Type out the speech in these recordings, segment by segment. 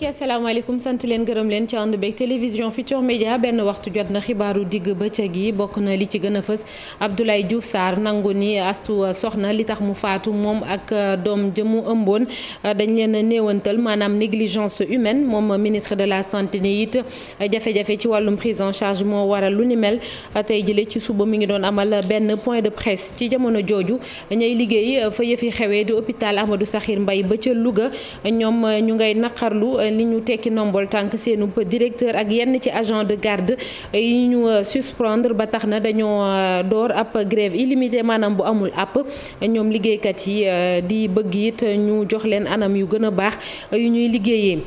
mbokki asalaamaaleykum sant leen gërëm leen ci ànd beeg télévision Futurs Médias benn waxtu jot na xibaaru digg bëccëg yi bokk na li ci gën a fës Abdoulaye Diouf Sarr nangu ni Astou Sokhna li tax mu faatu moom ak doom jëmu ëmboon dañ leen néewantal maanaam négligence humaine moom ministre de la santé ni it jafe-jafe ci wàllum prise en charge moo waral lu ni mel tey jële ci suba mi ngi doon amal benn point de presse ci jamono jooju ñay liggéey fa yëfi xewee di hôpital Amadou Sakhir Mbaye ba ca Louga ñoom ñu ngay naqarlu li ñu tekki nombol tànk seenu directeur ak yenn ci agent de garde yi ñu suspendre ba tax na dañoo door ab grève illimité maanaam bu amul app ñoom liggéeykat yi di bëgg it ñu jox leen anam yu gën a baax yu ñuy liggéeyee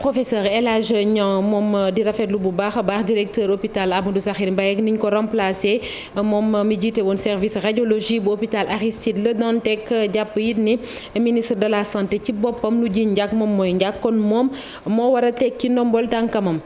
professeur El Hadj Niang moom di rafetlu bu baax a baax directeur hôpital Amadou Sakhir Mbaye ak niñ ko remplacé moom mi jiite woon service radiologie bu hôpital Aristide Le Dantec jàpp it ni ministre de la santé ci boppam lu ji njàkk moom mooy njàkk kon moom moo war a tekki ndombol tànkamam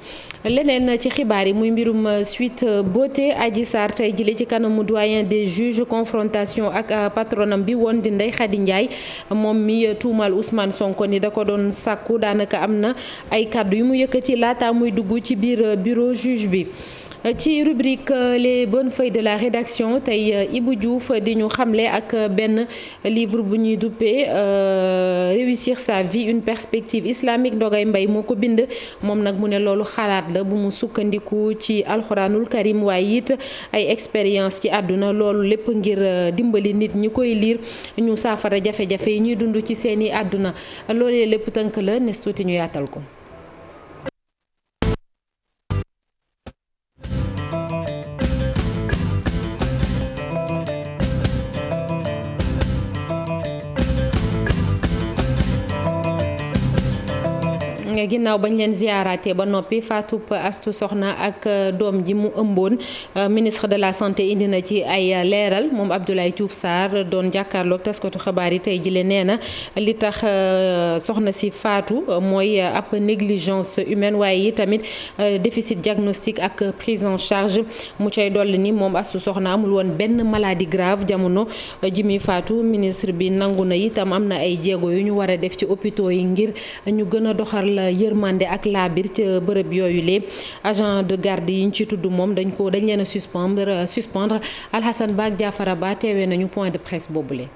leneen ci xibaar yi muy mbirum Sweet Beauté Adji Sarr tey jëlee ci kanamu doyen des juges confrontation ak patronam bi woon di Ndeye Khady Ndiaye moom mi tuumal Ousmane Sonko ni da ko doon sàkku daanaka am na ay kàddu yu mu yëkkati laata muy dugg ci biir bureau juge bi. ci rubrique les bonnes feuilles de la rédaction tey Ibou Diouf di ñu xamle ak benn livre bu ñuy duppee réussir sa vie une perspective islamique Ndogay Mbaye moo ko bind moom nag mu ne loolu xalaat la bu mu sukkandiku ci alxuraanul karim waaye it ay expérience ci àdduna loolu lépp ngir dimbali nit ñi koy liir ñu saafara jafe-jafe yi ñuy dund ci seeni àdduna loolee lépp tënk la nes tuuti ñu yaatal ko. ginnaaw bañ leen ziyaaraatee ba noppi faatub Astou Sokhna ak doom ji mu ëmboon ministre de la santé indi na ci ay leeral moom Abdoulaye Diouf Sarr doon jàkkaarloog taskatu xabaar yi tey jile nee na li tax soxna si faatu mooy ab négligence humaine waaye yi tamit déficit diagnostic ak prise en charge mu cay dolli ni moom Astou Sokhna amul woon benn maladie grave jamono ji muy faatu ministre bi nangu na itam am na ay jéego yu ñu war a def ci hôpitaux yi ngir ñu gën a doxal yërmande ak laabir ca bërëb yooyu lee agent de garde yi ñu ci tudd moom dañ leen a suspendre Alhassane Ba ak Diafara Ba teewee nañu point de presse boobule.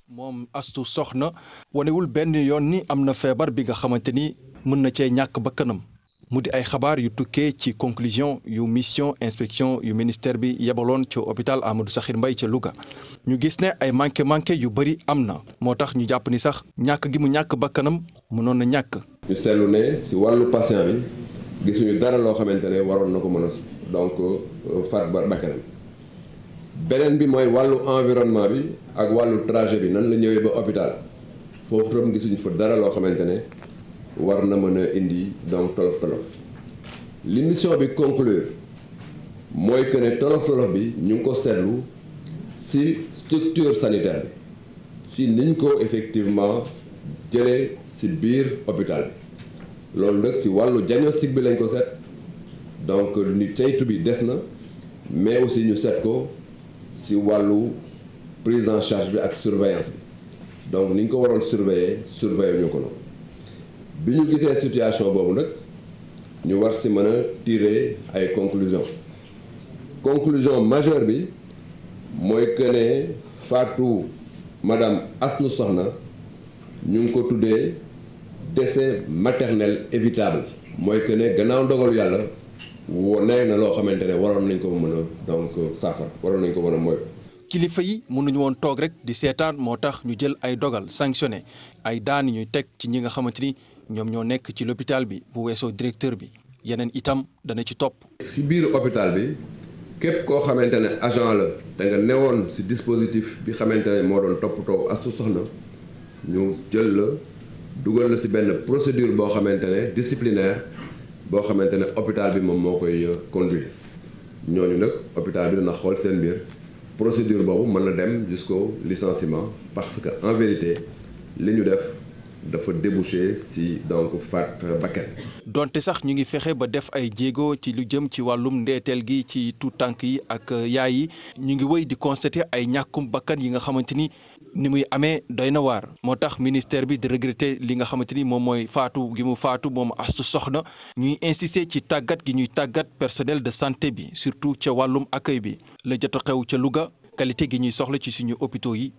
moom Astou Sokhna wanewul benn yoon ni am na feebar bi nga xamante ni mën na cee ñàkk bakkanam mu di ay xabaar yu tukkee ci conclusion yu mission inspection yu ministère bi yebaloon ci hôpital Amadou Sakhir Mbaye ca Louga ñu gis ne ay manqué yu bëri am na moo tax ñu jàpp ni sax ñàkk gi mu ñàkk bakkanam mënoon na ñàkk. ñu seetlu ne si wàllu patient bi gisuñu dara loo xamante ne waroon na ko mën a donc faat bakkanam beneen bi mooy wàllu environnement bi ak wàllu trajet bi nan la ñëwee ba hôpital foofu tam gisuñu fa dara loo xamante ne war na mën a indi donc tolof-tolof li mission bi conclure mooy que ne tolof-tolof bi ñu ngi ko seetlu si structure sanitaire bi si niñ ko effectivement jëlee si biir hôpital bi loolu nag si wàllu diagnostic bi lañ ko seet donc ni saytu bi des na mais aussi ñu seet ko si wàllu prise en charge bi ak surveillance bi donc ni ñu ko waroon surveiller ñu ko noonu bi ñu gisee situation boobu nag ñu war si mën a tirer ay conclusion majeure bi mooy que ne faatu madame Astou Sokhna ñu ngi ko tuddee décès maternel évitable mooy que ne gannaaw ndogalu yàlla nee na loo xamante ne waroon nañ ko mën a donc saafara waroon nañ ko mën a moytu. kilifa yi mënuñu woon toog rek di seetaan moo tax ñu jël ay dogal sanctionné ay daan ñuy teg ci ñi nga xamante ni ñoom ñoo nekk ci l'hôpital bi bu weesoo directeur bi yeneen itam dana ci topp. si biir hôpital bi képp koo xamante ne agent la te nga newoon si dispositif bi xamante ne moo doon toppatoo Astou Sokhna ñu jël la dugal la si benn procédure boo xamante ne disciplinaire boo xamante ne hôpital bi moom moo koy conduire ñooñu nag hôpital bi dana xool seen biir procédure boobu mën na dem jusqu'au licenciement parce que en vérité li ñu def dafa déboucher si donc faat bakkan. donte sax ñu ngi fexe ba def ay jéego ci lu jëm ci wàllum ndeeteel gi ci tout tànk yi ak yaay yi ñu ngi wéy di constater ay ñàkkum bakkan yi nga xamante ni ni muy amee doy na waar moo tax ministère bi di regretter li nga xamante ni moom mooy faatu gi mu faatu moom Astou Sokhna ñuy insister ci tàggat gi ñuy tàggat personnel de santé bi surtout ca wàllum accueil bi la jot a xew ca Louga qualité gi ñuy soxla ci suñu hôpitaux yi.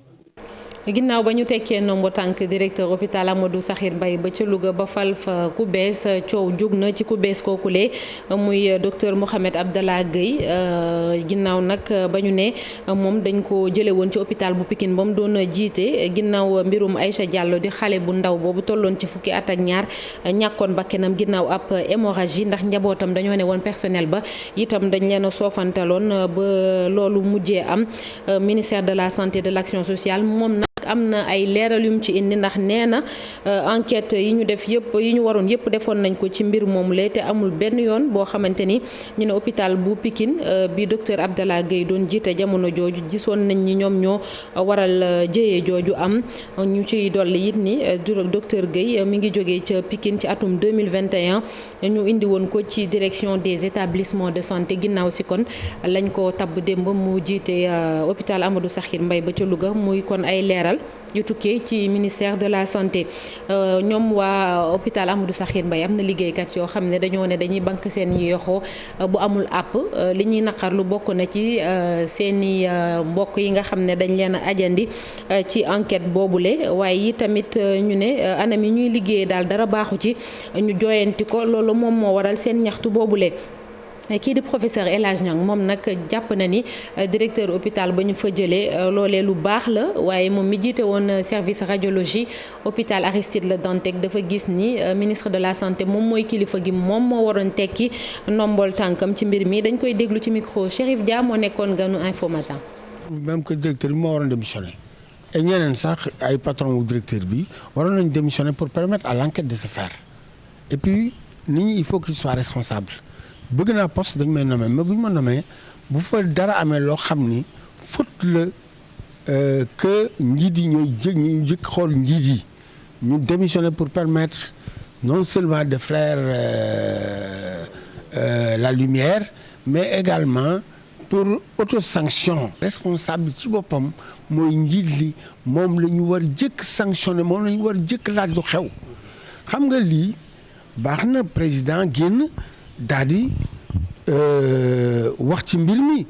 ginnaaw ba ñu tekkee nombo tànk directeur hôpital Amadou Sakhir Mbaye ba ca Louga ba fal fa ku bees coow jug na ci ku bees kookulee muy docteur Mouhamed Abdallah Gueye ginnaaw nag ba ñu ne moom dañ ko jële woon ci hôpital bu Pikine ba mu doon jiite ginnaaw mbirum Aïcha Diallo di xale bu ndaw boobu tolloon ci fukki at ak ñaar ñàkkoon bakkanam ginnaaw ab hémorragie ndax njabootam dañoo ne woon personnel ba itam dañ leen a soofantaloon ba loolu mujjee am ministère de la santé de l'action sociale moom nag am na ay leeral yum ci indi ndax nee na enquête yi ñu def yëpp yi ñu waroon yëpp defoon nañ ko ci mbir moomu la te amul benn yoon boo xamante ni ñu ne hôpital bu Pikine bi docteur Abdallah Gueye doon jiite jamono jooju gisoon nañ ni ñoom ñoo waral jëyee jooju am ñu ciy dolli it ni docteur Gueye mi ngi jógee ca Pikine ci atum 2021 ñu indi woon ko ci direction des établissements de santé ginnaaw si kon lañ ko tabb démb mu jiite hôpital Amadou Sakhir Mbaye ba ca Louga muy kon ay leeral yu tukkee ci ministère de la santé ñoom waa hôpital Amadou Sakhir Mbaye am na liggéeykat yoo xam ne dañoo ne dañuy bank seen yi yoxoo bu amul àpp li ñuy naqarlu bokk na ci seeni mbokk yi nga xam ne dañ leen a ajandi ci enquête boobule waaye yi tamit ñu ne anam yi ñuy liggéeyee daal dara baaxu ci ñu jooyanti ko loolu moom moo waral seen ñaxtu boobule. kii di professeur El Hadj Niang moom nag jàpp na ni directeur hôpital ba ñu fa jëlee loolee lu baax la waaye moom mi jiite woon service radiologie hôpital Aristide Le Dantec dafa gis ni ministre de la santé moom mooy kilifa gi moom moo waroon tekki ndombol tànkam ci mbir mi dañ koy déglu ci micro Chérif Dia moo nekkoon ganu Infos Matin. même que directeur bi moo waroon démissionner et ñeneen sax ay patron wu directeur bi waroon nañ démissionner pour permettre à l'enquête de se faire et puis nit ñi il faut qu'il soit responsable. bëgg naa poste dañ may nommé mais bu ñu ma nommé bu fa dara amee loo xam ni faute la que njiit yi ñooy ñu jëkk xool njiit yi ñu démissionner pour permettre non seulement de faire la lumière mais également pour autosanction responsable ci boppam mooy njiit li moom la ñu war jëkk sanctionner moom la ñu war jëkk laaj lu xew xam nga lii baax na président génn daal di wax ci mbir mi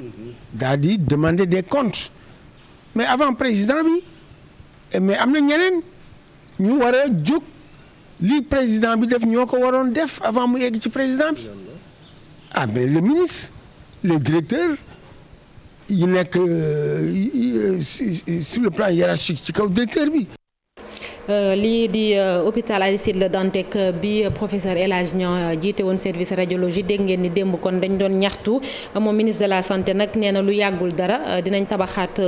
daal di demander des comptes mais avant président bi mais am na ñeneen ñu war a jóg li président bi def ñoo ko waroon def avant mu yegg ci président bi mais le ministre les directeurs yi nekk sur le plan hiérarchique ci kaw directeur bi. lii di hôpital Aristide Le Dantec bi professeur El Hadj Niang jiite woon service radiologie dégg ngeen ni démb kon dañ doon ñaxtu moom ministre de la santé nag nee na lu yàggul dara dinañ tabaxaat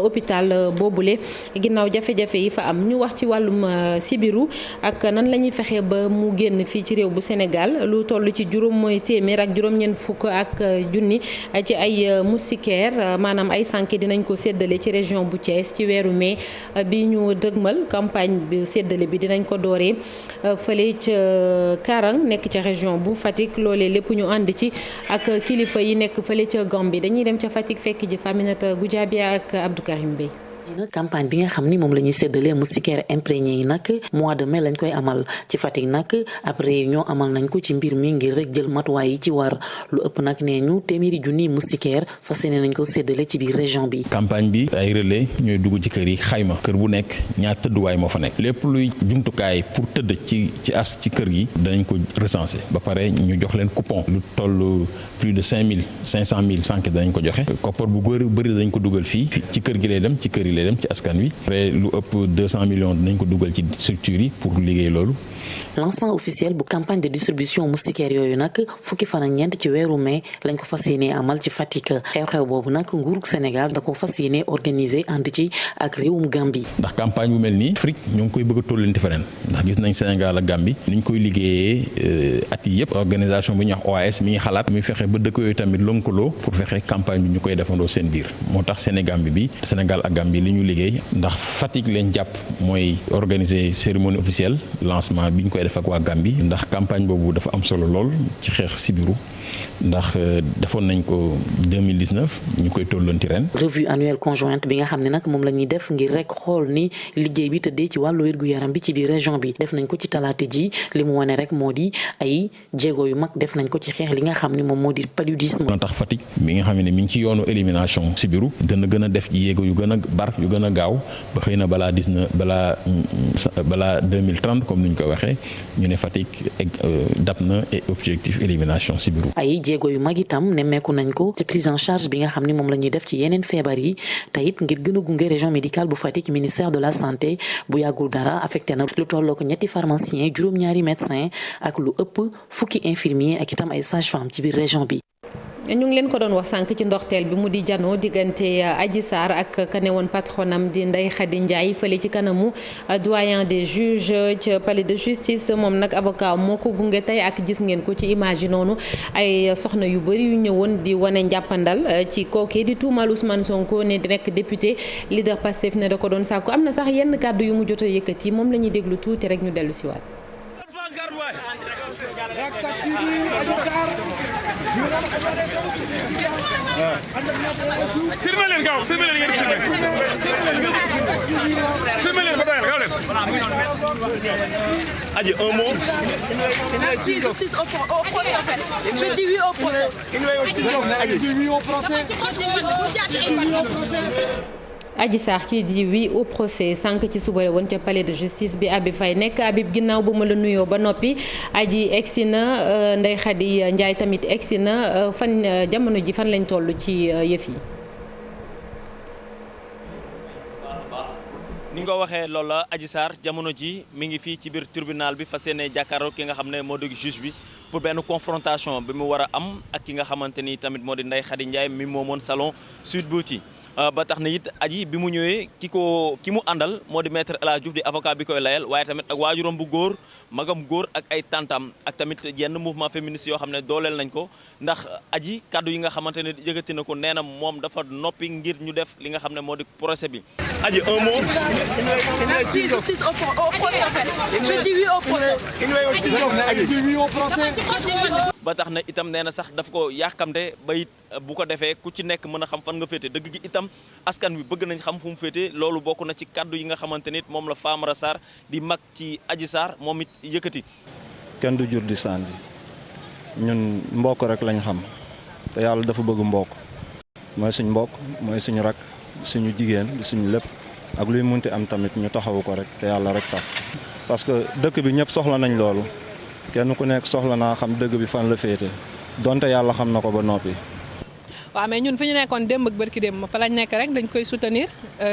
hôpital boobule ginnaaw jafe-jafe yi fa am ñu wax ci wàllum sibiru ak nan la ñuy fexe ba mu génn fii ci réew bu Sénégal lu toll ci juróom téeméer ak juróom-ñeent fukk ak junni ci ay moustiquaires maanaam ay sànke dinañ ko séddale ci région bu Thiès ci weeru mai bi ñu dëgmal. campagne bi séddale bi dinañ ko dooree fële ca Karang nekk ca région bu Fatick loolee lépp ñu ànd ci ak kilifa yi nekk fële ca Gambie dañuy dem ca Fatick fekk ji Faminata Goudiaby ak Abdou Karim Bey. dina campagne bi nga xam ni moom la ñuy séddalee moustiquaires imprégnés yi nag mois de mai lañ koy amal ci Fatick nag ab réunion amal nañ ko ci mbir mi ngir rek jël matuwaay yi ci war lu ëpp nag nee ñu téeméeri junni moustiquaires fas yéene nañ ko séddale ci biir région bi. campagne bi ay relais ñooy dugg ci kër yi xayma kër bu nekk ñaar tëdduwaay moo fa nekk lépp luy jumtukaay pour tëdd ci kër gi danañ ko recenser ba pare ñu jox leen coupon lu toll plus de 500 000 sànq danañ ko joxe koppar bu bëri dañ ko dugal fii ci kër gi lay dem ci kër yi lay dem ci askan wi après lu ëpp 200 millions dinañ ko dugal ci structures yi pour liggéey loolu. lancement officiel bu campagne de distribution moustiquaires yooyu nag fukki fan ak ñeent ci weeru mai lañ ko fas yéene amal ci Fatick xew-xew boobu nag nguurug Sénégal da ko fas yéene organiser ànd ci ak réewum Gambie. ndax campagne bu mel nii Afrique ñoo ngi koy bëgg a tollanti feneen ndax gis nañ Sénégal ak Gambie ni ñu koy liggéeyee at yi yëpp organisation bi ñuy wax OAS mi ngi xalaat mi fexe ba dëkk yooyu tamit lënkaloo pour fexe campagne bi ñu koy defandoo seen biir moo tax Sénégal ak Gambie li ñu liggéey ndax Fatick leen jàpp mooy organiser cérémonie officielle lancement bi ñu koy def ak waa Gambie ndax campagne boobu dafa am solo lool ci xeex sibiru ndax defoon nañ ko 2019 ñu koy tollanti ren. revue annuelle conjointe bi nga xam ne nag moom la ñuy def ngir rek xool ni liggéey bi tëddee ci wàllu wér-gu-yaram bi ci biir région bi def nañ ko ci talaata ji li mu wane rek moo di ay jéego yu mag def nañ ko ci xeex li nga xam ne moom moo di paludisme. tax Fatick mi nga xam ne mi ngi ci yoonu élimination sibiru dana gën a def jéego yu gën a bar yu gën a gaaw ba xëy na balaa 2030 comme ni ñu ko waxee ñu ne Fatick dab na objectif élimination sibiru. ay jéego yu mag itam nemmeeku nañ ko ci prise en charge bi nga xam ne moom la ñuy def ci yeneen feebar yi te it ngir gën a gunge région médicale bu Fatick ministère de la santé bu yàggul dara affecté na lu tolloo ko 7 pharmaciens juróom-ñaari médecins ak lu ëpp fukki infirmiers ak itam ay sages-femmes ci biir région bi. ñu ngi leen ko doon wax sànq ci ndoxteel bi mu di janoo diggante Adji Sarr ak ka ne woon patronam di Ndeye Khady Ndiaye fële ci kanamu doyen des juges ci palais de justice moom nag avocat moo ko gunge tey ak gis ngeen ko ci image yi noonu ay soxna yu bëri yu ñëwoon di wane njàppandal ci kookee di tuumal Ousmane Sonko ne di nekk député leader Pastef ne da ko doon sàkku am na sax yenn kàddu yu mu jot a yëkkati moom la ñuy déglu tuuti rek ñu dellu si waat. filmé leen gaaw filmé leen ngeen filmé leen ba doyal gaaw leen. Adji un mot. Merci, justice au procès en fait. Je dis oui au procès. Adji Sarr kii di oui au procès sànq ci suba woon ca palais de justice bi Habib Faye nekk Habib ginnaaw ba ma la nuyoo ba noppi Adji egsi na Ndeye Khady Ndiaye tamit egsi na fan jamono ji fan lañ toll ci yëf yi. ni nga ko waxee loolu la Adji Sarr jamono ji mi ngi fii ci biir tribunal bi fas yéene jàkkaarloo ki nga xam ne moo di juge bi pour benn confrontation bi mu war a am ak ki nga xamante ni tamit moo di Ndeye Khady Ndiaye mi moomoon salon Sweet Beauty. ba tax na it Adji bi mu ñëwee ki mu àndal moo di maître El Hadji Diouf di avocat bi koy layal waaye tamit ak waajuram bu góor magam góor ak ay tantam ak tamit yenn mouvement féministe yoo xam ne dooleel nañ ko ndax Adji kaddu yi nga xamante ne yëkkati na ko nee na moom dafa noppi ngir ñu def li nga xam ne moo di procès bi. Adji un mot. Merci, justice au procès en fait. Je dis oui au procès. ba tax na itam nee na sax daf ko yàkkamte ba it bu ko defee ku ci nekk mën a xam fan nga féete dëgg gi itam askan wi bëgg nañ xam fu mu féete loolu bokk na ci kaddu yi nga xamante nit moom la Famara Sarr di mag ci Adji Sarr moom it yëkkati. kenn du jur di sànni ñun mbokk rek lañ xam te yàlla dafa bëgg mbokk mooy suñ mbokk mooy suñu rak suñu jigéen suñu lépp ak luy munti am tamit ñu taxawu ko rek te yàlla rek tax parce que dëkk bi ñëpp soxla nañ loolu kenn ku nekk soxla naa xam dëgg bi fan la féete donte yàlla xam na ko ba noppi. waaw mais ñun fi ñu nekkoon démb ak bërki démb fa lañ nekk rek dañ koy soutenir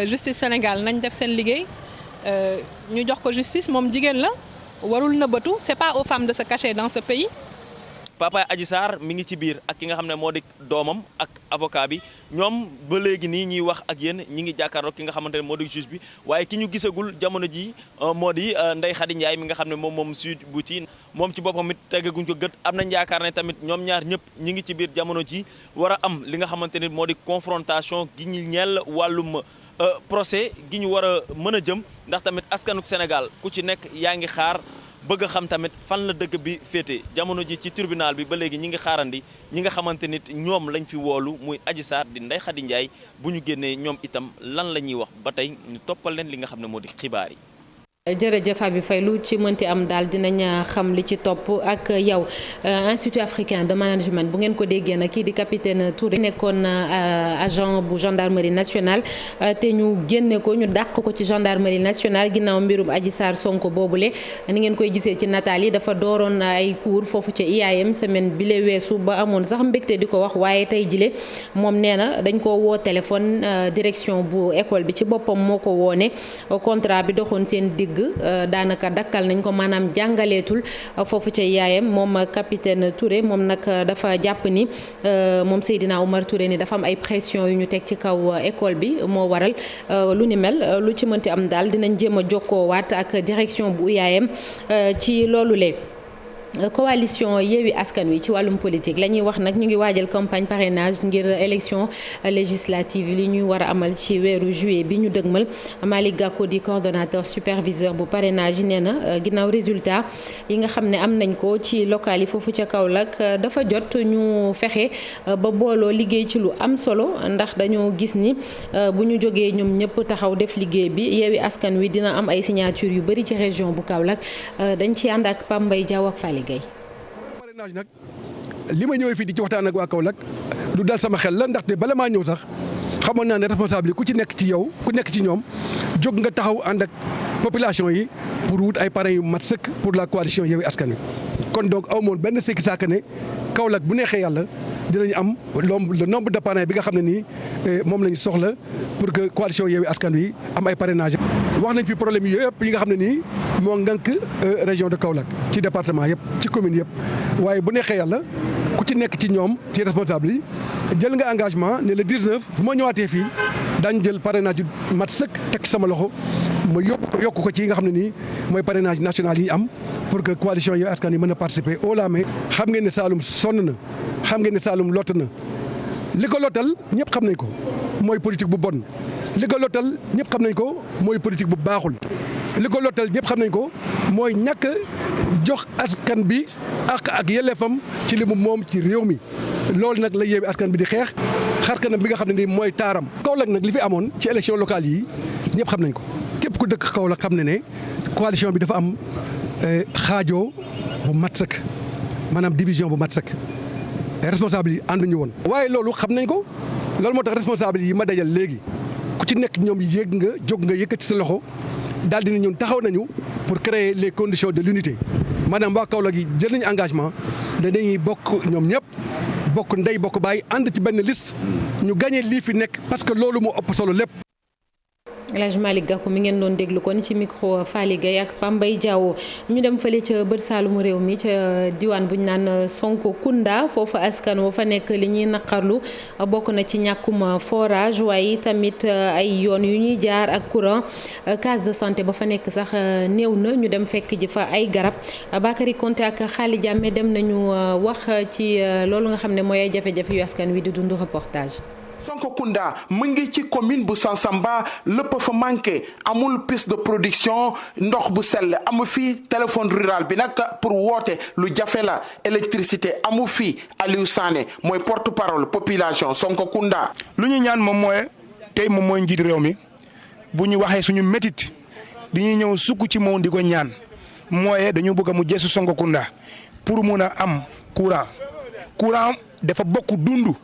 justice Sénégal nañ def seen liggéey ñu jox ko justice moom jigéen la warul nëbbatu c'est pas aux femmes de se cacher dans ce pays. papa Adji Sarr mi ngi ci biir ak ki nga xam ne moo di doomam ak avocat bi ñoom ba léegi nii ñuy wax ak yéen ñi ngi jàkkaarloo ki nga xamante ne moo di juge bi waaye ki ñu gisagul jamono ji moo di Ndeye Khady Ndiaye mi nga xam ne moom Sweet Beauty moom ci boppam it teggaguñ ko gët am nañ yaakaar ne tamit ñoom ñaar ñëpp ñi ngi ci biir jamono ji war a am li nga xamante ne moo di confrontation gi ñu ñeel wàllum procès gi ñu war a mën a jëm ndax tamit askanuk Sénégal ku ci nekk yaa ngi xaar bëgg a xam tamit fan la dëgg bi féete jamono ji ci tribunal bi ba léegi ñi ngi xaarandi ñi nga xamante nit ñoom lañ fi woolu muy Adji Sarr di Ndeye Khady Ndiaye bu ñu génnee ñoom itam lan la ñuy wax ba tey ñu toppal leen li nga xam ne moo di xibaar yi. jërëjëf Habib Faye lu ci mënti am daal dinañ xam li ci topp ak yow Institut africain de management bu ngeen ko déggee nag kii di capitaine Touré nekkoon agent bu gendarmerie nationale te ñu génne ko ñu dàq ko ci gendarmerie nationale ginnaaw mbirum Adji Sarr Sonko boobule ni ngeen koy gisee ci nataal yi dafa dooroon ay cours foofu ca IAM semaine bi le weesu ba amoon sax mbégte di ko wax waaye tey jile moom nee na dañ ko woo téléphone direction bu école bi ci boppam moo ko woone contrat bi doxoon seen digg daanaka dakkal nañ ko maanaam jàngaleetul foofu ca yaayam moom capitaine Touré moom nag dafa jàpp ni moom Seydina Oumar Touré ni dafa am ay pression yu ñu teg ci kaw école bi moo waral lu ni mel lu ci mënti am daal dinañ jéem a jokkoowaat ak direction bu yaayam ci loolu lee coalition Yewwi Askan Wi ci wàllum politique la ñuy wax nag ñu ngi waajal campagne parrainage ngir élection législative li ñuy war a amal ci weeru juillet bi ñu dëgmal. Malick Gakou di coordonnateur superviseur bu parrainage yi nee na ginnaaw résultat yi nga xam ne am nañ ko ci local yi foofu ca Kaolack dafa jot ñu fexe ba booloo liggéey ci lu am solo ndax dañoo gis ni bu ñu jógee ñoom ñëpp taxaw def liggéey bi Yewwi Askan Wi dina am ay signature yu bëri ci région bu Kaolack dañ ci ànd ak Pape Mbaye Diaw ak Fally parrainage nag li ma ñëwee fii di ci waxtaan ak waa Kaolack lu dal sama xel la ndaxte bala maa ñëw sax xamoon naa ne responsable yi ku ci nekk ci yow ku nekk ci ñoom jóg nga taxaw ànd ak population yi pour wut ay parrains yu mat sëkk pour la coalition Yewwi Askan Wi. kon donc aw moon benn sikki saaka ne Kaolack bu neexee yàlla dinañu am le nombre de parrains bi nga xam ne nii moom lañu soxla pour que coalition Yewwi Askan Wi am ay parrainage. wax nañ fi problème yi yëpp yi nga xam ne nii moo ngànk région de Kaolack ci département yëpp ci commune yëpp waaye bu neexee yàlla ku ci nekk ci ñoom ci responsable yi jël nga engagement ne le 19 bu ma ñëwaatee fii daañu jël parrainage yu mat sëkk teg sama loxo ma yokk ko ci nga xam ne nii mooy parrainage national yi am pour que coalition Yewwi Askan Wi mën a participer au la main. xam ngeen ne Saloum sonn na xam ngeen ne Saloum lott na li ko lottal ñëpp xam nañ ko mooy politique bu bon li ko lottal ñëpp xam nañ ko mooy politique bu baaxul li ko lottal ñëpp xam nañ ko mooy ñàkk jox askan bi ak yelleefam ci li mu moom ci réew mi loolu nag la Yewwi Askan bi di xeex xar kanam bi nga xam ne nii mooy taaram. Kaolack nag li fi amoon ci élection locale yi ñëpp xam nañ ko képp ku dëkk Kaolack xam ne ne coalition bi dafa am xaajoo bu mat sëkk maanaam division bu mat sëkk responsable yi ànduñu woon. waaye loolu xam nañ ko loolu moo tax responsable yi ma dajal léegi ku ci nekk ñoom yéeg nga jóg nga yëkkati sa loxo daal dina ñun taxaw nañu pour créer les conditions de l'unité maanaam waa Kaolack yi jël nañu engagement dañuy bokk ñoom ñëpp bokk ndey bokk baay ànd ci benn liste ñu gagné lii fi nekk parce que loolu moo ëpp solo lépp. El Hadj Malick Gakou mi ngeen doon déglu kon ci micro Fally Gueye ak Pape Mbaye Diaw ñu dem fële ca bët saalumu réew mi ca diwaan bu ñu naan Sonkokunda foofu askan woo fa nekk li ñuy naqarlu bokk na ci ñàkkum forage waaye tamit ay yoon yu ñuy jaar ak courant case de santé ba fa nekk sax néew na ñu dem fekk ji fa ay garab Bakary Konté ak Khali Diamé dem nañu wax ci loolu nga xam ne mooy ay jafe-jafe yu askan wi di dund reportage. Sonkokunda mu ngi ci commune bu Sansamba lépp fa manqué amul piste de production ndox bu sell amu fi téléphone rural bi nag pour woote lu jafe la électricité amu fi Aliou Sané mooy porte-parole population Sonkokunda. lu ñu ñaan moom mooy tey moom mooy njiit réew mi bu ñu waxee suñu métit dañuy ñëw sukk ci moom di ko ñaan mooy dañu bëgg mu jeesu Sonkokunda pour mun a am courant dafa bokk dundu.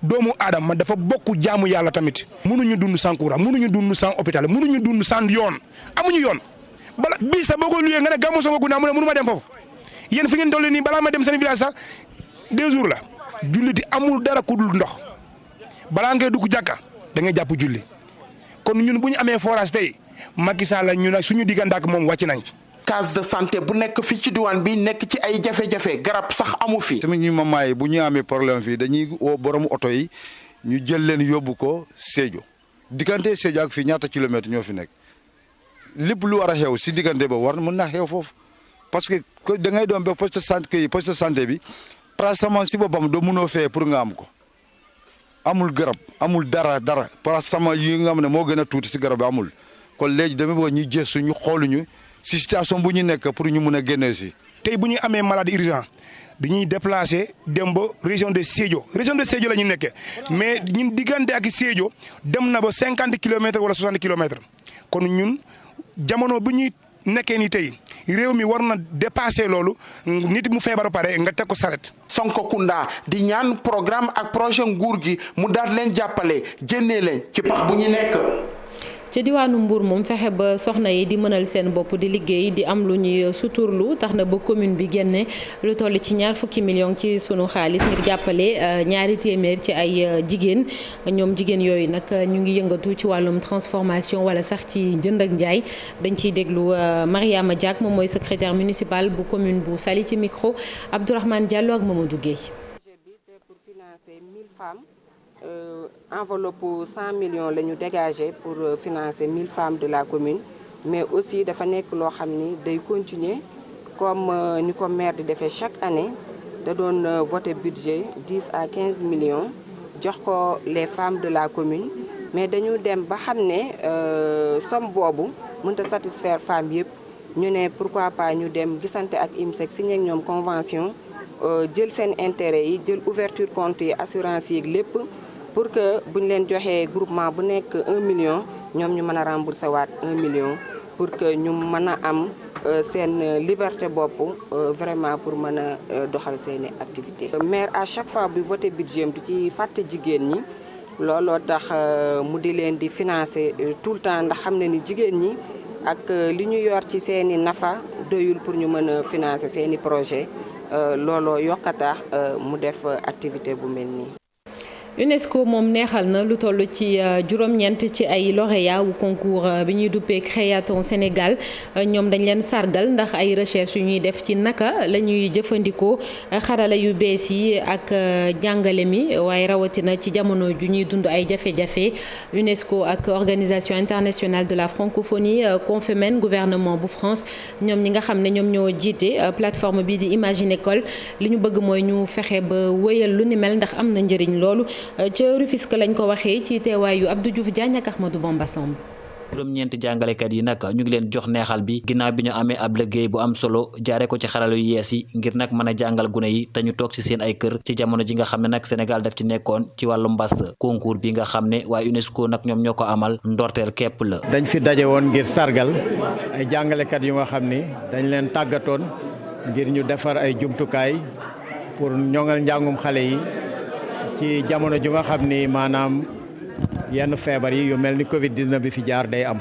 doomu aadama dafa bokk jaamu yàlla tamit mënuñu dund sans courant mënuñu dund sans hôpital mënuñu dund sans yoon amuñu yoon bala bii sax boo ko luyee nga ne gàmmu Sonkokunda mu ne mënu ma dem foofu yéen fi ngeen toll nii balaa ma dem seen village sax 2 jours la julliti amul dara ku dul ndox balaa ngay dugg jàkka da ngay jàpp julli kon ñun bu ñu amee forage tey Macky Sall la ñu nag suñu diggante ak moom wàcc nañ. case de santé bu nekk fii ci diwaan bi nekk ci ay jafe-jafe garab sax amu fi. tamit ñu mamaay bu ñu amee problème fii dañuy woo borom oto yi ñu jël leen yóbbu ko Sédhiou diggante Sédhiou ak fii ñaata kilomètres ñoo fi nekk lépp lu war a xew si diggante ba war mën naa xew foofu parce que da ngay doon ba poste de santé bi paracétamol si boppam doo mënoo fee pour nga am ko amul garab amul dara paracétamol yi nga xam ne moo gën a tuuti si garab bi amul kon léegi dama bëgg ñu gëstu ñu xooluñu. si situation bu ñu nekk pour ñu mun a génne si. tey bu ñu amee maladie urgent dañuy déplacer dem ba région de Sédhiou la ñu nekkee mais ñun diggante ak Sédhiou dem na ba 50 kilomètres wala 60 kilomètres kon ñun jamono bu ñuy nekkee ni tey réew mi war na dépasser loolu nit mu feebar pare nga teg ko saret. Sonkokunda di ñaan programme ak projet nguur gi mu daal leen jàppale génnee leen ci pax bu ñu nekk. ca diwaanu Mbour moom fexe ba soxna yi di mënal seen bopp di liggéey di am lu ñuy suturlu tax na ba commune bi génne lu toll ci 20 millions ci sunu xaalis ngir jàppale 200 ci ay jigéen ñoom jigéen yooyu nag ñu ngi yëngatu ci wàllum transformation wala sax ci jënd ak njaay dañ ciy déglu Mariama Diak moom mooy secrétaire municipal bu commune bu Saly ci micro Abdourahmane Diallo ak Mamadou Guèye. Enveloppe 100 millions la ñu dégagé pour financer 1000 femmes de la commune mais aussi dafa nekk loo xam ni day continuer comme ni ko maire di defee chaque année da doon voter budget 10 à 15 millions jox ko les femmes de la commune mais dañu dem ba xam ne somme boobu mënut a satisfaire femmes yëpp ñu ne pourquoi pas ñu dem gisante ak IMSEC signé ak ñoom convention jël seen intérêt yi jël ouverture compte yi assurance yi lépp pour que buñ leen joxee groupement bu nekk 1 million ñoom ñu mën a rembourser waat 1 million pour que ñu mën a am seen liberté bopp vraiment pour mën a doxal seeni activité maire à chaque fois bu voté budget du ci fàtte jigéen ñi looloo tax mu di leen di financer tout le temps ndax xam ne ni jigéen ñi ak li ñu yor ci seeni nafa doyul pour ñu mën a financer seeni projet looloo yokkataax mu def activité bu mel nii. UNESCO moom neexal na lu toll ci juróom-ñeent ci ay lauréats wu concours bi ñuy duppee Créaton Sénégal ñoom dañ leen sargal ndax ay recherche yu ñuy def ci naka la ñuy jëfandikoo xarala yu bees yi ak jàngale mi waaye rawatina ci jamono ju ñuy dund ay jafe-jafe. UNESCO ak organisation internationale de la francophonie Confemen gouvernement bu France ñoom ñi nga xam ne ñoom ñoo jiite plateforme bi di Imagine École li ñu bëgg mooy ñu fexe ba wéyal lu ni mel ndax am na njëriñ loolu. ca Rufisque lañ ko waxee ci teewaayu Abdou Diouf Diagne ak Ahmadou Bamba Samb. juróom-ñeenti jàngalekat yi nag ñu ngi leen jox neexal bi ginnaaw bi ñu amee ab liggéey bu am solo jaare ko ci xarala yu yees yi ngir nag mën a jàngal gune yi te ñu toog ci seen ay kër ci jamono ji nga xam ne nag Sénégal daf ci nekkoon ci wàllu mbas concours bi nga xam ne waaye UNESCO nag ñoom ñoo ko amal ndorteel képp la. dañ fi daje woon ngir sargal ay jàngalekat yu nga xam ni dañ leen tàggatoon ngir ñu defar ay jumtukaay pour ñoŋal njàngum xale yi ci jamono ju nga xam ni maanaam yenn feebar yi yu mel ni Covid-19 bi fi jaar day am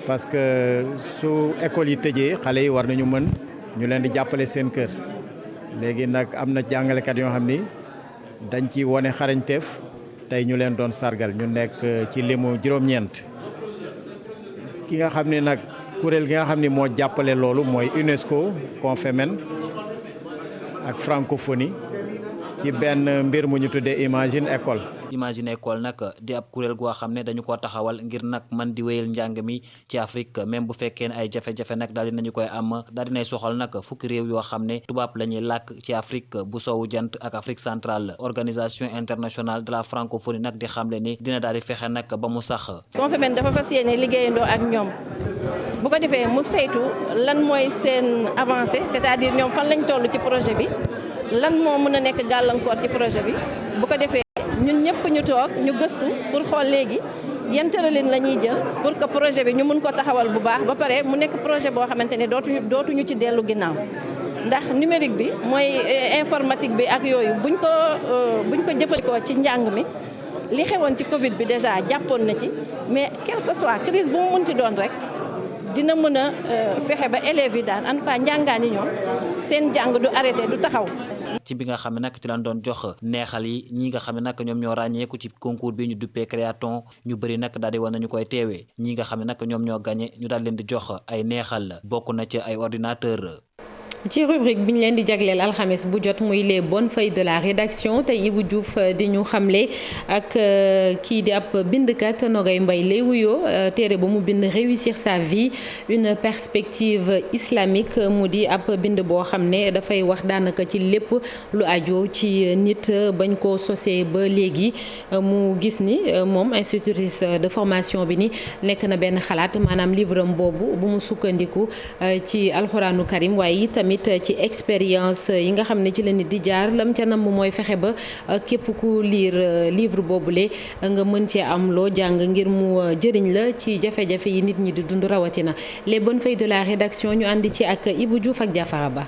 parce que su école yi tëjee xale yi war nañu mën ñu leen di jàppale seen kër léegi nag am na jàngalekat yoo xam ni dañ ci wone xarañteef tey ñu leen doon sargal ñu nekk ci limu juróom-ñeent ki nga xam ni nag kuréel gi nga xam ni moo jàppale loolu mooy UNESCO Confemen ak francophonie ci benn mbir mu ñu tuddee Imagine École. Imagine École nag di ab kuréel goo xam ne dañu ko taxawal ngir nag man di wéyal njàng mi ci Afrique même bu fekkee ne ay jafe-jafe nag daal dinañu koy am daal dinay soxal nag fukki réew yoo xam ne tubaab la ñuy làkk ci Afrique bu soowu jant ak Afrique centrale organisation internationale de la francophonie nag di xamle ni dina daal di fexe nag ba mu sax. Confemen dafa fas yéene liggéeyandoo ak ñoom bu ko defee mu saytu lan mooy seen avancée c'est-à-dire ñoom fan lañ toll ci projet bi. lan moo mën a nekk gàllankoor ci projet bi bu ko defee ñun ñëpp ñu toog ñu gëstu pour xool léegi yan tëralin la ñuy jël pour que projet bi ñu mun ko taxawal bu baax ba pare mu nekk projet boo xamante ne dootuñu ci dellu ginnaaw ndax numérique bi mooy informatique bi ak yooyu buñ ko jëfandikoo ci njàng mi li xewoon ci Covid bi déjà jàppoon na ci mais quel que soit crise bu mu munti doon rek dina mën a fexe ba élèves yi daan en tout cas njàngaan yi ñoom seen jàng du arrêté du taxaw. ci bi nga xam ne nag ci lañ doon jox neexal yi ñi nga xam ne nag ñoom ñoo ràññeeku ci concours bi ñu duppee Créaton ñu bëri nag daal di woon nañu koy teewee ñi nga xam ne nag ñoom ñoo gagné ñu daal leen di jox ay neexal bokk na ci ay ordinateur. ci rubrique bi ñu leen di jagleel alxames bu jot muy les bonnes feuilles de la rédaction tey Ibou Diouf di ñu xamle ak kii di ab bindkat Nogay Mbaye lay wuyoo téere ba mu bind réussir sa vie une perspective islamique mu di ab bind boo xam ne dafay wax daanaka ci lépp lu aju ci nit bañ koo sosee ba léegi mu gis ni moom institutrice de formation bi ni nekk na benn xalaat maanaam livre am boobu bu mu sukkandiku ci alxuraanu karim waaye tamit ci expérience yi nga xam ne ci la nit di jaar lam ca nam mooy fexe ba képp ku lire livre boobule nga mën cee am loo jàng ngir mu jëriñ la ci jafe-jafe yi nit ñi di dund rawatina les bonnes feuilles de la rédaction ñu àndi ci ak Ibou Diouf ak Diafara Ba.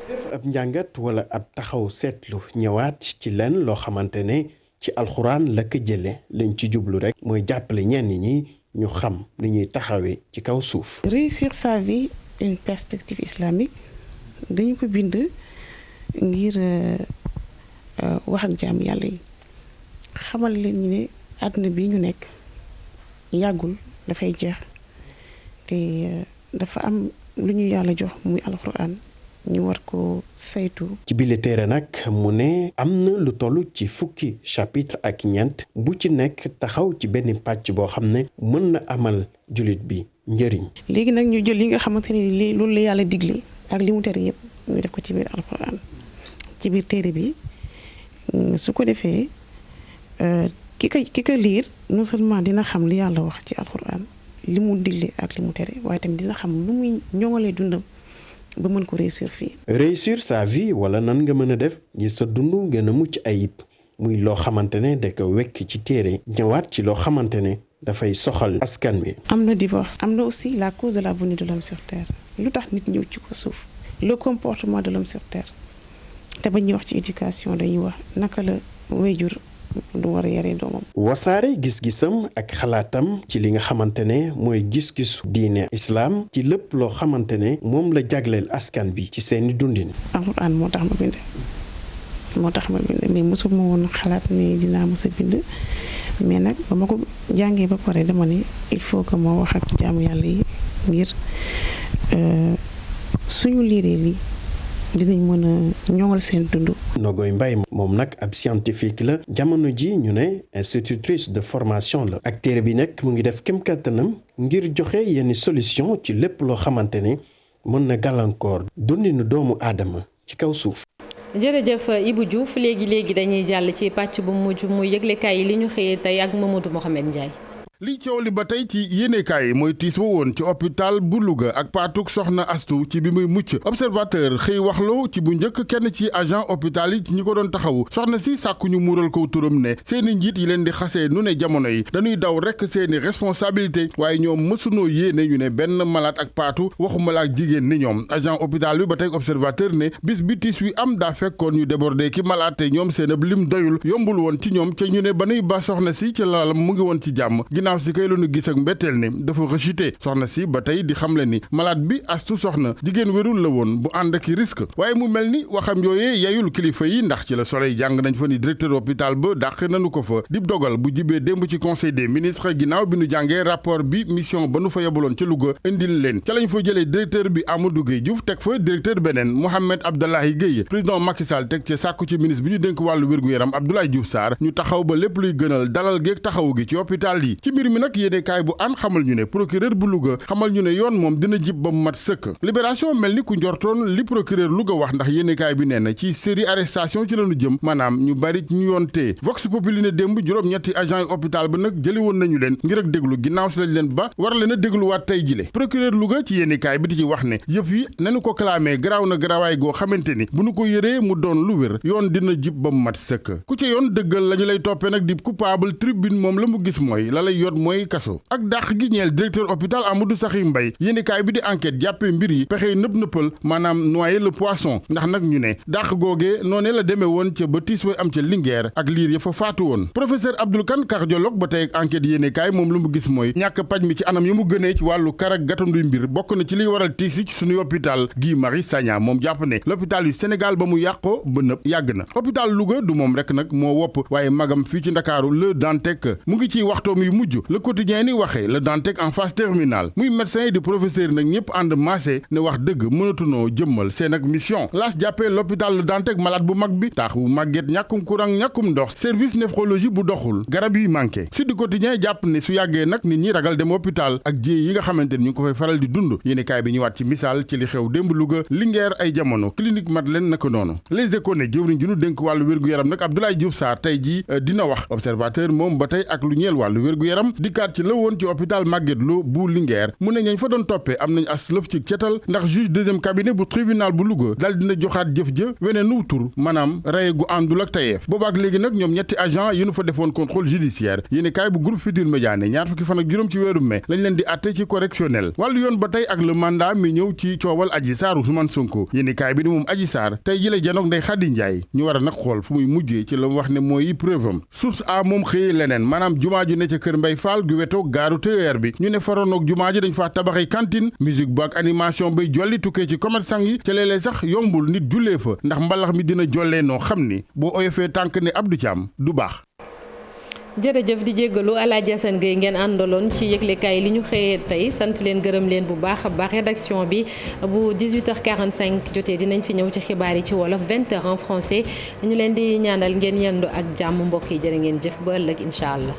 def ab njàngat wala ab taxaw seetlu ñëwaat ci lenn loo xamante ne ci alxuraan la ko jële lañ ci jublu rek mooy jàppale ñenn ñi ñu xam ni ñuy taxawee ci kaw suuf. réussir sa vie une perspective islamique dañu ko bind ngir wax ak jaam yàlla yi xamal leen ñi ne àdduna bi ñu nekk yàggul dafay jeex te dafa am lu ñu yàlla jox muy alxuraan ñu war ko saytu. ci bile téere nag mu ne am na lu toll ci fukki chapitre ak ñeent bu ci nekk taxaw ci benn pàcc boo xam ne mën na amal jullit bi njëriñ. léegi nag ñu jël li nga xamante ne lii loolu la yàlla digle ak li mu tere yëpp ñu def ko ci biir alxuraan ci biir téere bi su ko defee ki ko liir non seulement dina xam li yàlla wax ci alxuraan li mu digle ak li mu tere waaye tamit dina xam lu muy ñoŋalee dundam ba mën ko réussir fii. réussir sa vie wala nan nga mën a def ngir sa dund gën a mucc ayib muy loo xamante ne da ko wekk ci téere ñëwaat ci loo xamante ne dafay soxal askan wi. am na divorce am na aussi la cause de la venue de l'homme sur terre lu tax nit ñëw ci ko suuf le comportement de l'homme sur terre te ba ñuy wax ci éducation dañuy wax naka la waajur du war a yaree doomam. Wassare gis-gisam ak xalaatam ci li nga xamante ne mooy gis-gisu diine islam ci lépp loo xamante ne moom la jagleel askan bi ci seeni dundin. alxuraan moo tax ma bind mais mosuma woon xalaat ni dinaa mos a bind mais nag ba ma ko jàngee ba pare dama ne il faut que ma wax ak jaamu yàlla yi ngir suñu liiree lii dinañ mën a ñoŋal seen dund. Nogoy Mbaye moom nag ab scientifique la jamono ji ñu ne institutrice de formation la ak téere bi nag mu ngi def kem kàttanam ngir joxe yenn solution ci lépp loo xamante ne mën na gàllankoor dundinu doomu aadama ci kaw suuf. jërëjëf Ibou Diouf léegi dañuy jàll ci pàcc bu mujj muy yëglekaay yi li ñu xëyee tey ak Mamadou Mohamed Ndiaye. li coow li ba tey ci yéenekaay yi mooy tiis wa woon ci hôpital bu Louga ak paatuk soxna Astu ci bi muy mucc observateur xëy waxloo ci bu njëkk kenn ci agent hôpital yi ci ñi ko doon taxawu soxna si sàkku ñu muural ko turam ne seeni njiit yi leen di xasee nu ne jamono yi dañuy daw rekk seeni responsabilité waaye ñoom mësunoo yéene ñu ne benn malade ak paatu waxumala ak jigéen ni ñoom agent hôpital bi ba tey observateur ne bis bi tiis wi am daa fekkoon ñu débordé ki malade te ñoom seen ab lim doyul yombul woon ci ñoom ca ñu ne ba nuy ba soxna si ci lalam mu ngi woon ci jàmm ginnaaw si kay lu gis ak mbetteel ni dafa rechuté soxna si ba tey di xamle ni malade bi Astu soxna jigéen wérul la woon bu ànd ak risque waaye mu mel ni waxam yooyee yayul kilifa yi ndax ci la Soleil jàng nañ fa ni directeur hôpital ba dàq nañu ko fa dib dogal bu jibee démb ci conseil des ministres ginnaaw bi nu jàngee rapport bi mission ba nu fa yebaloon ca Louga indil leen ca lañ fa jëlee directeur bi Amadou Gueye Diouf teg fa directeur beneen Mohamed Abdallahi Gueye président Macky Sall teg ci sàkku ci ministre bi ñu dénk wàllu wér-gu-yaram Abdoulaye Diouf Sarr ñu taxaw ba lépp luy gënal dalal géeg taxawu gi ci hôpital yi ci mbir mi nag yéenekaay bu an xamal ñu ne procureur bu Louga xamal ñu ne yoon moom dina jib ba mu mat sëkk libération mel ni ku njortoon li procureur Louga wax ndax yéenekaay bi nee na ci série arrestation ci lañu jëm maanaam ñu bari ñu yoon tee Vox Populi ne démb juróom-ñetti agent yi hôpital ba nag jëli woon nañu leen ngir ak déglu ginnaaw si lañ leen ba war leen a dégluwaat tey jile procureur Louga ci yéenekaay bi di ci wax ne yëf yi nañu ko clamé garaaw na garaawaay goo xamante ni bu nu ko yëree mu doon lu wér yoon dina jib ba mu mat sëkk ku ca yoon dëggal lañu lay toppee nag di coupable tribune moom la mu gis mooy la lay yot mooy kaso ak dàq gi ñeel directeur hôpital Amadou Sakhir Mbaye yéenekaay bi di enquête jàppee mbir yi pexey nëpp-nëppal maanaam noyer le poisson ndax nag ñu ne dàq googee noonee la demee woon ca ba tiis way am ca Linguère ak liir ya fa faatu woon professeur Abdoul Kane cardiologue ba tey ak enquête yéenekaay moom lu mu gis mooy ñàkk paj mi ci anam yi mu gënee ci wàllu karak gatanduy mbir bokk na ci liy waral tiis yi ci suñuy hôpital Guy Marius Sagna moom jàpp ne l'hôpital yu Sénégal ba mu yàqoo ba nëpp yàgg na hôpital Louga du moom rek nag moo wopp waaye magam fii ci Ndakaaru Le Dantec mu ngi ciy waxtoom yu mujj Le Quotidien ni waxee Le Dantec en phase terminale muy médecin yi di professeur nag ñëpp ànd maase ne wax dëgg mënatunoo jëmmal seen ak mission laas jàppee l'hôpital Le Dantec malade bu mag bi taax bu màgget ñàkkum courant ñàkkum ndox service néphrologie bu doxul garab yi manqué Sud Quotidien jàpp ne su yàggee nag nit ñi ragal dem hôpital ak jéey yi nga xamante ni ñu ngi ko fay faral di dund yéenekaay bi ñëwaat ci misaal ci li xew démb Louga Linguère ay jamono clinique Madeleine naka noonu Les Échos ne jëwriñ ju nu dénk wàllu wér-gu-yaram nag Abdoulaye Diouf Sarr tey ji dina wax observateur moom ba tey ak lu ñeel wàllu wér-gu-yaram dikkaat ci la woon ci hôpital Magatte Lô bu Linguère mu ne ñañ fa doon toppee am nañ as lëf ci cetal ndax juge deuxième cabinet bu tribunal bu Louga daal dina joxaat jëf ja weneen tur maanaam raye gu àndul ak tayeef boobaak léegi nag ñoom ñetti agent yi nu fa defoon contrôle judiciaire yéeni kaay bu groupe Futurs Médias ne ñaar fukki fan ak juróom ci weeru mai lañ leen di àtte ci correctionnel wàllu yoon ba tey ak le mandat mi ñëw ci coowal Adji Sarr Ousmane Sonko yéeni kaay bi ni moom Adji Sarr tey ji la janoog Ndeye Khady Ndiaye ñu war a nag xool fu muy mujjee ci la wax ne mooy preuve am source a moom xëyee leneen maanaam jumaa ji ne ca kër Mbay Fall gu wetoo gaaru TER bi ñu ne faronoog jumaa ji dañ faa tabaxay cantine musique bu ak animation bay jolli tukkee ci commerçant yi ca léeg-léeg sax yombul nit jullee fa ndax mbalax mi dina jollee noo xam ni boo oyofee tànk ne Abdou Thiam du baax. jërëjëf di jéggalu Alaaji Assane Gueye ngeen àndaloon ci yëglekaay li ñu xëyee tey sant leen gërëm leen bu baax a baax rédaction bi bu 18h45 jotee dinañ fi ñëw ci xibaar yi ci wolof 20h en français ñu leen di ñaanal ngeen yendu ak jàmm mbokk yi jërë ngeen jëf ba ëllëg incha allah.